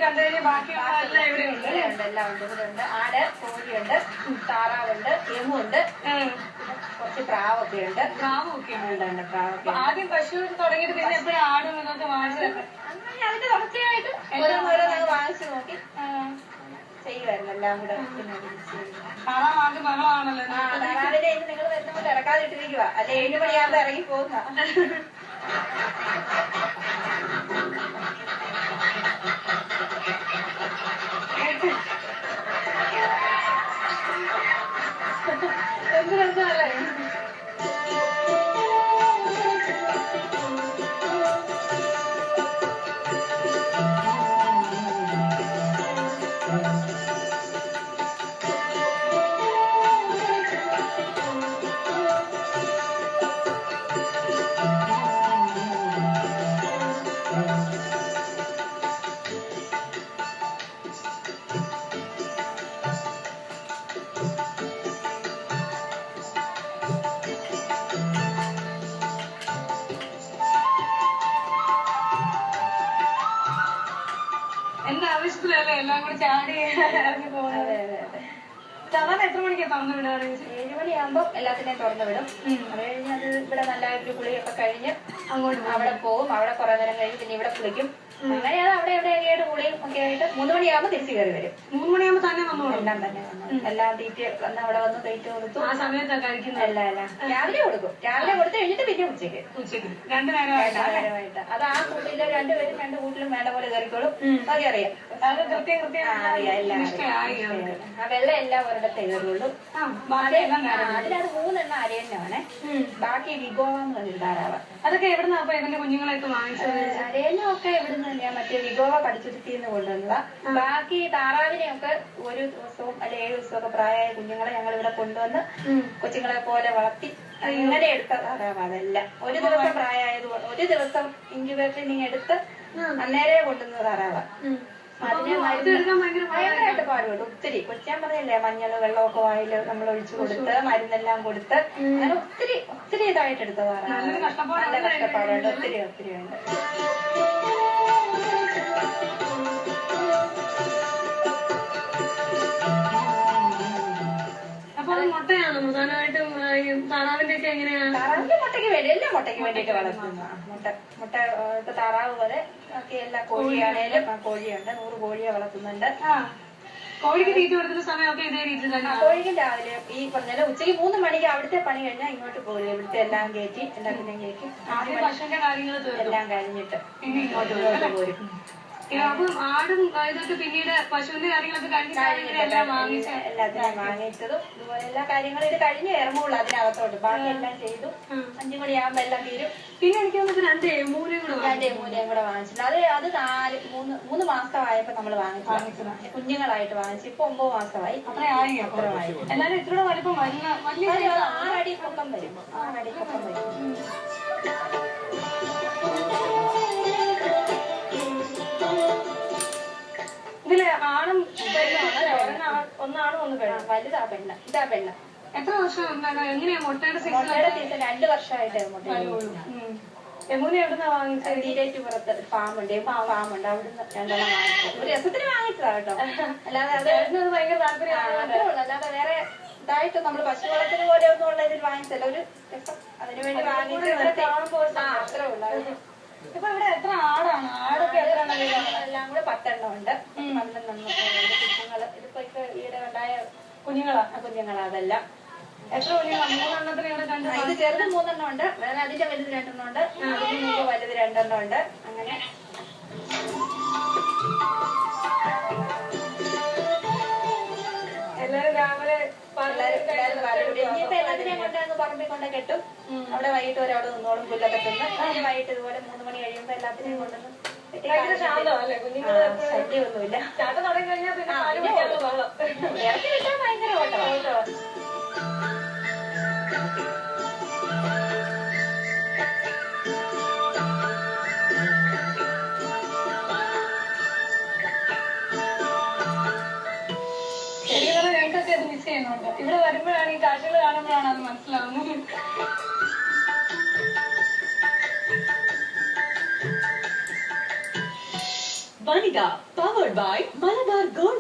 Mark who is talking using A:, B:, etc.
A: കണ്ടു കഴിഞ്ഞാൽ ബാക്കിയുള്ള
B: എവിടെയുണ്ട് എല്ലാം ഉണ്ട്. ഇവിടെ ഉണ്ട് ആട്, കോഴിയുണ്ട്, താറാവുണ്ട്, എമുണ്ട്, കുറച്ച് പ്രാവൊക്കെ ഉണ്ട്.
A: പ്രാവൊക്കെ
B: ഉണ്ട് പ്രാവൊക്കെ.
A: ആദ്യം പശു തുടങ്ങിയിട്ട് പിന്നെ എപ്പോഴും ആടും ഇതൊക്കെ വാങ്ങിച്ചത്
B: അങ്ങനെ അതിന്റെ തുടർച്ചയായിട്ട് ഓരോന്നോരോന്നൊക്കെ വാങ്ങിച്ചു നോക്കി ചെയ്യുമായിരുന്നു എല്ലാം കൂടെ.
A: താറാവാകെ ബഹളമാണല്ലോ.
B: താറാവിനെ ഇന്ന് നിങ്ങൾ വരുന്നോണ്ട് ഇറക്കാതിട്ടിരിക്കുക, അല്ലെ 7 മണിയാകുമ്പോ ഇറങ്ങി പോകുന്ന.
A: എന്ത് രസമല്ലേ? എന്റെ ആവശ്യത്തിലല്ലേ എല്ലാം കൂടെ ചാടി ഇറങ്ങി പോകുന്നത്. സാധാരണ എത്ര മണിക്കാണ് തുറന്നു വിടാറ്?
B: 7 മണിയാകുമ്പോ എല്ലാത്തിനെയും തുറന്നു വിടും. അത് കഴിഞ്ഞ് അത് ഇവിടെ നല്ലൊരു കുളിയൊക്കെ കഴിഞ്ഞ് അങ്ങോട്ട് അവിടെ പോകും. അവിടെ കുറെ നേരം കഴിഞ്ഞ് പിന്നെ ഇവിടെ കുളിക്കും. അങ്ങനെ അത് അവിടെ എവിടെയൊക്കെയായിട്ട് കുളിയും ഒക്കെ ആയിട്ട് 3 മണിയാകുമ്പോ തിരിച്ചു കയറി വരും.
A: 3 മണിയാകുമ്പോ തന്നെ വന്നോളൂ.
B: എല്ലാം തന്നെ എല്ലാം തീറ്റ വന്ന് അവിടെ വന്ന് കഴിച്ചു കൊടുത്തു.
A: ആ സമയത്താണ് കഴിക്കുന്നത്.
B: എല്ലാം രാവിലെ കൊടുക്കും. രാവിലെ കൊടുത്തു കഴിഞ്ഞിട്ട് പിന്നെ ഉച്ചയ്ക്ക്
A: 2 നേരമായിട്ട്.
B: അത് ആ കൂട്ടില് 2 പേരും 2 കൂട്ടിലും വേണ്ട പോലെ കയറിക്കോളും. അതൊക്കെ അറിയാം.
A: അത് കൃത്യം
B: അറിയാം എല്ലാം. ആ വെള്ളം എല്ലാം ഒരിടത്തെ കയറുള്ളൂ. അതിനകത്ത് 3 എണ്ണം അരയന്നാണ്. ബാക്കി വിഗോവ എന്ന് പറഞ്ഞൊരു താറാവ്.
A: അതൊക്കെ എവിടുന്നാ അപ്പൊ ഇതിന്റെ കുഞ്ഞുങ്ങളെയൊക്കെ വാങ്ങിച്ചത്?
B: അരയന്നൊക്കെ എവിടുന്ന് തന്നെയാ മറ്റേ വിഗോവ കടിച്ചുരുത്തിന്ന് കൊണ്ടുവന്നതാ. ബാക്കി താറാവിനെയൊക്കെ ഒരു ദിവസവും അല്ലെ 7 ദിവസമൊക്കെ പ്രായമായ കുഞ്ഞുങ്ങളെ ഞങ്ങൾ ഇവിടെ കൊണ്ടുവന്ന് കൊച്ചുങ്ങളെ പോലെ വളർത്തി അങ്ങനെ എടുത്ത താറാവ്. അതല്ല ഒരു ദിവസം പ്രായമായത്, ഒരു ദിവസം ഇൻക്യുബേറ്ററിൽ നീ എടുത്ത് അന്നേരെ കൊണ്ടുവന്ന താറാവാ. ഭയങ്കരമായിട്ട് പാടുപെട്ടു ഒത്തിരി. കൊച്ചാൻ പറഞ്ഞില്ലേ മഞ്ഞള് വെള്ളമൊക്കെ വായില് നമ്മൾ ഒഴിച്ചു കൊടുത്ത് മരുന്നെല്ലാം കൊടുത്ത് അങ്ങനെ ഒത്തിരി ഇതായിട്ട് എടുത്തതാണ്. നല്ല കഷ്ടപ്പാടുണ്ട്, ഒത്തിരി ഉണ്ട്.
A: മുട്ടയാണോ പ്രധാനമായിട്ടും താറാവിന്റെ ഒക്കെ എങ്ങനെയാണ്?
B: താറാവിന്റെ മുട്ടയ്ക്ക് വേണ്ടി എല്ലാ മുട്ടയ്ക്ക് വേണ്ടിയിട്ട് വളർത്തുന്ന മുട്ട ഇപ്പൊ താറാവ് പോലെ ഒക്കെ എല്ലാ കോഴിയാണേലും കോഴിയുണ്ട്. 100 കോഴിയെ വളർത്തുന്നുണ്ട്.
A: കോഴിക്ക് തീറ്റ കൊടുക്കുന്ന സമയമൊക്കെ ഇതേ രീതിയിൽ തന്നെ?
B: കോഴിക്ക് രാവിലെ ഈ പറഞ്ഞാൽ ഉച്ചയ്ക്ക് 3 മണിക്ക് അവിടുത്തെ പണി കഴിഞ്ഞാൽ ഇങ്ങോട്ട് പോരും. ഇവിടുത്തെ എല്ലാം കയറ്റി എല്ലാത്തിനെയും കയറ്റി
A: ഭക്ഷണത്തിന്റെ കാര്യങ്ങൾ
B: എല്ലാം കഴിഞ്ഞിട്ട് പിന്നെ ഇങ്ങോട്ട് പോരും.
A: അപ്പം ആടും ഇതൊക്കെ പിന്നീട് പശുവിന്റെ കാര്യങ്ങളൊക്കെ കഴിഞ്ഞിട്ട്
B: എല്ലാത്തിനും വാങ്ങിച്ചതും ഇതുപോലെ എല്ലാ കാര്യങ്ങളും ഇത് കഴിഞ്ഞ് ഇറങ്ങുള്ളൂ അതിനകത്തോട്ട്. ബാക്കി എല്ലാം ചെയ്തു 5 മണിയാകുമ്പോ എല്ലാം തീരും.
A: പിന്നെ എനിക്ക് തോന്നുന്നു 2 എമൂലയും
B: കൂടെ വാങ്ങിച്ചിട്ടുണ്ട്. അത് 3 മാസമായപ്പോ നമ്മൾ വാങ്ങിച്ചത് കുഞ്ഞുങ്ങളായിട്ട് വാങ്ങിച്ചു. ഇപ്പൊ 9 മാസമായി.
A: അത്രയായി. എന്നാലും ഇത്ര വലിപ്പം
B: 6 അടി പൊക്കം വരും. 6 അടി പൊക്കം വരും.
A: ഇതില് ആണും ഒന്നാണും ഒന്ന് പെണ്ണും.
B: വലുതാ പെണ്ണ്. ഇതാ പെണ്ണ്.
A: എത്ര വർഷം എങ്ങനെയാ മുട്ടയുടെ സീസൺ?
B: 2 വർഷമായിട്ട് മുട്ട.
A: യമൂന എവിടുന്നാ വാങ്ങിച്ചത്?
B: തീരേറ്റുപുറത്ത് ഫാമുണ്ട്. ഫാമുണ്ട്. അവിടുന്ന് 2 എണ്ണം വാങ്ങിച്ചു. ഒരു രസത്തിന് വാങ്ങിച്ചതാ കേട്ടോ. അല്ലാതെ അത്
A: ഭയങ്കര താല്പര്യമാണ്.
B: അല്ലാതെ വേറെ ഇതായിട്ട് നമ്മള് പശു വളർത്തുന്ന പോലെ ഒന്നും ഉള്ള ഇതിൽ വാങ്ങിച്ചല്ല. ഒരു രസം അതിനുവേണ്ടി വാങ്ങിച്ചു. അത്രേ ഉള്ളു.
A: ഇപ്പൊ ഇവിടെ എത്ര ആടാണ്? ആടൊക്കെ എത്ര
B: എല്ലാം കൂടെ 10 എണ്ണം ഉണ്ട്. 11 കുഞ്ഞുങ്ങള്. ഇതിപ്പോ ഈയിടെ ഉണ്ടായ
A: കുഞ്ഞുങ്ങളാ.
B: അതെല്ലാം
A: എത്ര കുഞ്ഞുങ്ങളാ? 3 എണ്ണത്തിന് ഇവിടെ കണ്ടു.
B: ഇത് ചെറുത് 3 എണ്ണം ഉണ്ട്. വേറെ അതിന്റെ വലുത് 2 എണ്ണം ഉണ്ട്. അതിന് മുമ്പ് വലുത് 2 എണ്ണം ഉണ്ട്. അങ്ങനെ
A: എല്ലാരും രാവിലെ
B: ഇനിയിപ്പോ എല്ലാത്തിനെയും കൊണ്ട് പറമ്പിൽ കൊണ്ട് കെട്ടും. അവിടെ വൈകിട്ട് വരെ അവിടെ നിന്നോളും പുല്ലൊക്കെ തിന്ന്. വൈകിട്ട് ഇതുപോലെ 3 മണി കഴിയുമ്പോ എല്ലാത്തിനെയും കൊണ്ടുവന്ന് ശല്യമൊന്നുമില്ല.
A: ചാട്ടം തുടങ്ങി കഴിഞ്ഞാൽ പിന്നെ
B: ഇറക്കി വിട്ടാൽ ഭയങ്കര ഓട്ടമാണ്.
A: ശരിക്കും ഞങ്ങൾക്കൊക്കെ അത് മിസ് ചെയ്യുന്നുണ്ട്. ഇവിടെ വരുമ്പോഴാണ് ഈ കാഴ്ചകൾ കാണുമ്പോഴാണ് അത് മനസ്സിലാവുന്നത്.
C: Vaniga, powered by Malabar Gold